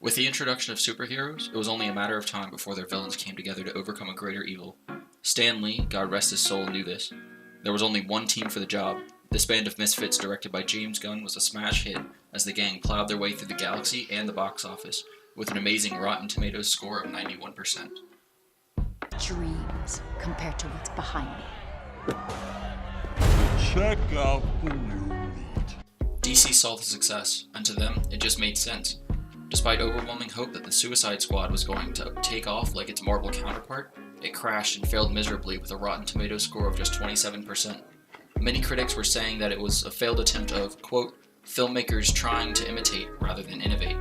With the introduction of superheroes, it was only a matter of time before their villains came together to overcome a greater evil. Stan Lee, God rest his soul, knew this. There was only one team for the job. This band of misfits directed by James Gunn was a smash hit as the gang plowed their way through the galaxy and the box office, with an amazing Rotten Tomatoes score of 91%. Dreams compared to what's behind me. Check out who you meet. DC saw the success, and to them, it just made sense. Despite overwhelming hope that the Suicide Squad was going to take off like its Marvel counterpart, it crashed and failed miserably with a Rotten Tomatoes score of just 27%. Many critics were saying that it was a failed attempt of, quote, filmmakers trying to imitate rather than innovate.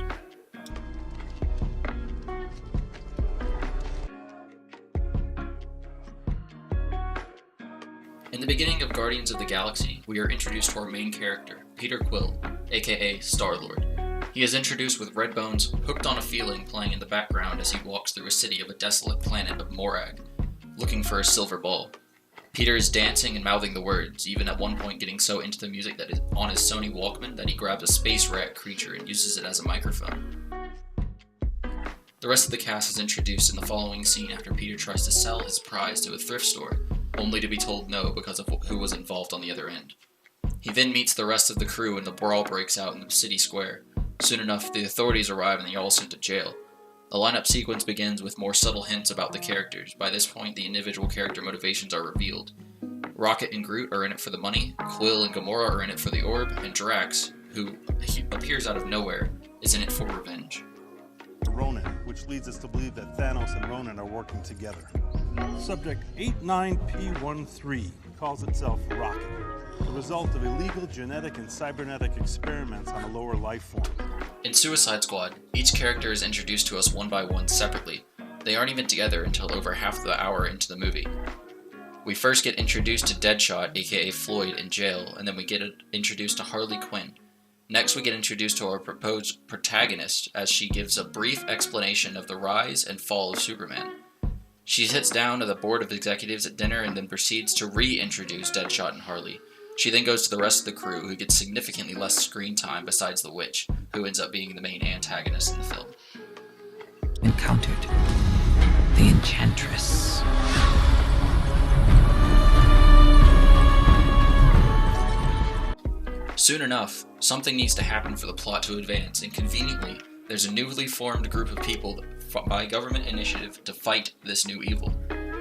In the beginning of Guardians of the Galaxy, we are introduced to our main character, Peter Quill, aka Star-Lord. He is introduced with Redbone's Hooked on a Feeling playing in the background as he walks through a city of a desolate planet of Morag, looking for a silver ball. Peter is dancing and mouthing the words, even at one point getting so into the music that is on his Sony Walkman that he grabs a space rat creature and uses it as a microphone. The rest of the cast is introduced in the following scene after Peter tries to sell his prize to a thrift store, only to be told no because of who was involved on the other end. He then meets the rest of the crew and the brawl breaks out in the city square. Soon enough, the authorities arrive and they are all sent to jail. The lineup sequence begins with more subtle hints about the characters. By this point, the individual character motivations are revealed. Rocket and Groot are in it for the money, Quill and Gamora are in it for the orb, and Drax, who appears out of nowhere, is in it for revenge. Ronan, which leads us to believe that Thanos and Ronan are working together. Subject 89P13 calls itself Rocket, the result of illegal genetic and cybernetic experiments on a lower life form. In Suicide Squad, each character is introduced to us one by one separately. They aren't even together until over half the hour into the movie. We first get introduced to Deadshot, aka Floyd, in jail, and then we get introduced to Harley Quinn. Next, we get introduced to our proposed protagonist as she gives a brief explanation of the rise and fall of Superman. She sits down to the board of executives at dinner and then proceeds to reintroduce Deadshot and Harley. She then goes to the rest of the crew, who get significantly less screen time besides the Witch, who ends up being the main antagonist in the film. Encountered the Enchantress. Soon enough, something needs to happen for the plot to advance, and conveniently, there's a newly formed group of people by government initiative to fight this new evil.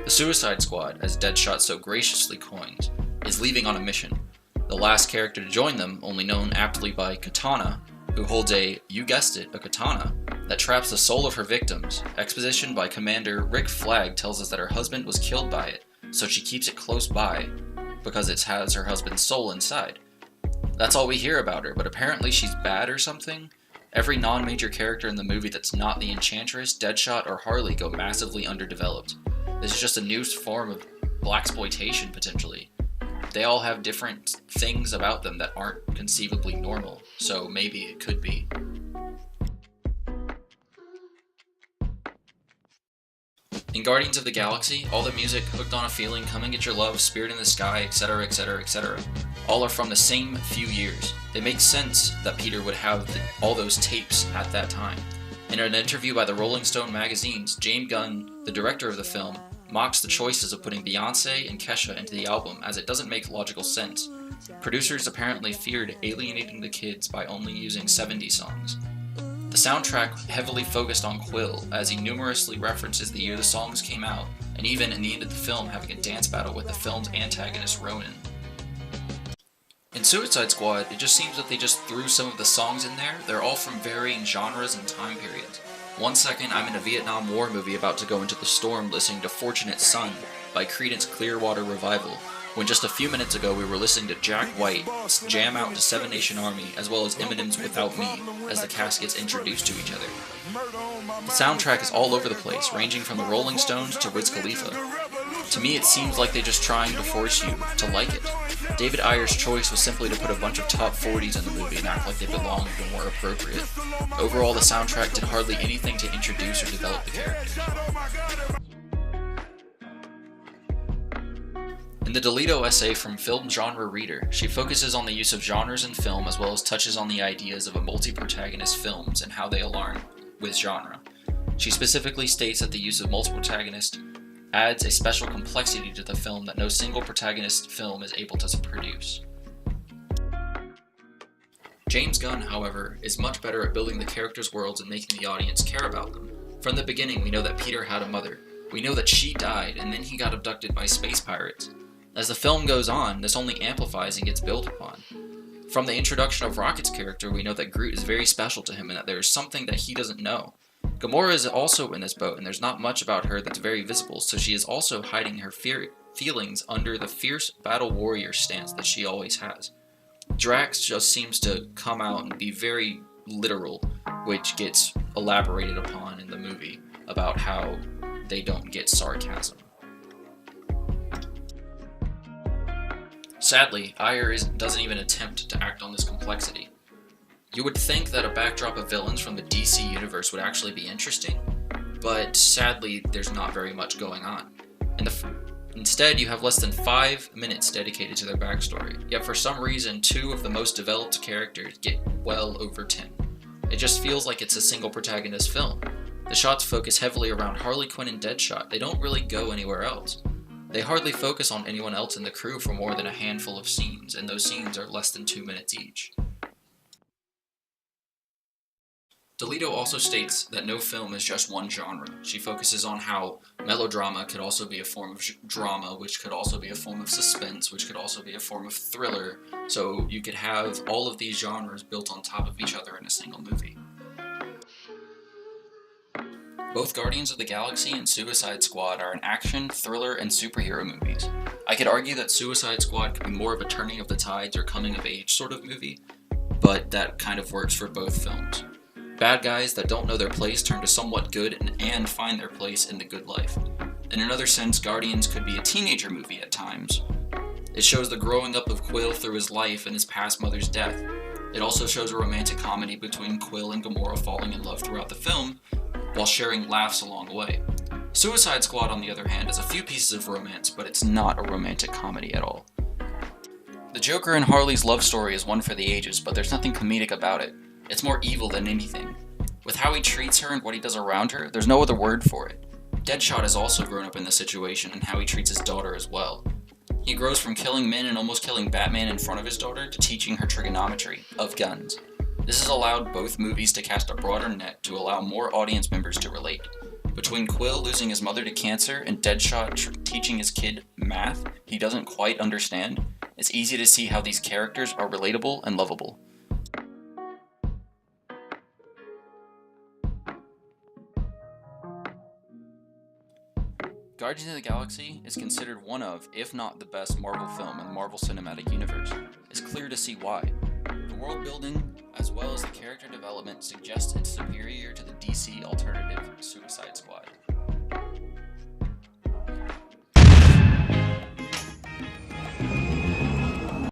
The Suicide Squad, as Deadshot so graciously coins, is leaving on a mission. The last character to join them, only known aptly by Katana, who holds you guessed it, a katana, that traps the soul of her victims. Exposition by Commander Rick Flag tells us that her husband was killed by it, so she keeps it close by, because it has her husband's soul inside. That's all we hear about her, but apparently she's bad or something. Every non-major character in the movie that's not the Enchantress, Deadshot, or Harley go massively underdeveloped. This is just a new form of blaxploitation, potentially. They all have different things about them that aren't conceivably normal, so maybe it could be. In Guardians of the Galaxy, all the music, Hooked on a Feeling, Come and Get Your Love, Spirit in the Sky, etc., etc., etc., all are from the same few years. It makes sense that Peter would have all those tapes at that time. In an interview by the Rolling Stone magazines, James Gunn, the director of the film, mocks the choices of putting Beyoncé and Kesha into the album as it doesn't make logical sense. Producers apparently feared alienating the kids by only using 70s songs. The soundtrack heavily focused on Quill, as he numerously references the year the songs came out, and even in the end of the film having a dance battle with the film's antagonist Ronan. In Suicide Squad, it just seems that they just threw some of the songs in there. They're all from varying genres and time periods. One second, I'm in a Vietnam War movie about to go into the storm listening to Fortunate Son by Creedence Clearwater Revival, when just a few minutes ago we were listening to Jack White jam out to Seven Nation Army, as well as Eminem's Without Me, as the cast gets introduced to each other. The soundtrack is all over the place, ranging from the Rolling Stones to Wiz Khalifa. To me, it seems like they're just trying to force you to like it. David Ayer's choice was simply to put a bunch of top 40s in the movie and act like they belonged and were appropriate. Overall, the soundtrack did hardly anything to introduce or develop the characters. In the Delito essay from Film Genre Reader, she focuses on the use of genres in film as well as touches on the ideas of a multi-protagonist films and how they align with genre. She specifically states that the use of multiple protagonists adds a special complexity to the film that no single protagonist film is able to produce. James Gunn, however, is much better at building the characters' worlds and making the audience care about them. From the beginning, we know that Peter had a mother. We know that she died, and then he got abducted by space pirates. As the film goes on, this only amplifies and gets built upon. From the introduction of Rocket's character, we know that Groot is very special to him and that there is something that he doesn't know. Gamora is also in this boat, and there's not much about her that's very visible, so she is also hiding her feelings under the fierce battle warrior stance that she always has. Drax just seems to come out and be very literal, which gets elaborated upon in the movie about how they don't get sarcasm. Sadly, Ayer doesn't even attempt to act on this complexity. You would think that a backdrop of villains from the DC universe would actually be interesting, but sadly, there's not very much going on. Instead, you have less than 5 minutes dedicated to their backstory, yet for some reason, 2 of the most developed characters get well over 10. It just feels like it's a single protagonist film. The shots focus heavily around Harley Quinn and Deadshot. They don't really go anywhere else. They hardly focus on anyone else in the crew for more than a handful of scenes, and those scenes are less than 2 minutes each. DeLito also states that no film is just one genre. She focuses on how melodrama could also be a form of drama, which could also be a form of suspense, which could also be a form of thriller, so you could have all of these genres built on top of each other in a single movie. Both Guardians of the Galaxy and Suicide Squad are an action, thriller, and superhero movies. I could argue that Suicide Squad could be more of a turning of the tides or coming of age sort of movie, but that kind of works for both films. Bad guys that don't know their place turn to somewhat good and find their place in the good life. In another sense, Guardians could be a teenager movie at times. It shows the growing up of Quill through his life and his past mother's death. It also shows a romantic comedy between Quill and Gamora falling in love throughout the film, while sharing laughs along the way. Suicide Squad, on the other hand, has a few pieces of romance, but it's not a romantic comedy at all. The Joker and Harley's love story is one for the ages, but there's nothing comedic about it. It's more evil than anything. With how he treats her and what he does around her, there's no other word for it. Deadshot has also grown up in this situation and how he treats his daughter as well. He grows from killing men and almost killing Batman in front of his daughter to teaching her trigonometry of guns. This has allowed both movies to cast a broader net to allow more audience members to relate. Between Quill losing his mother to cancer and Deadshot teaching his kid math he doesn't quite understand, it's easy to see how these characters are relatable and lovable. Guardians of the Galaxy is considered one of, if not the best Marvel film in the Marvel Cinematic Universe. It's clear to see why. The world building, as well as the character development, suggests it's superior to the DC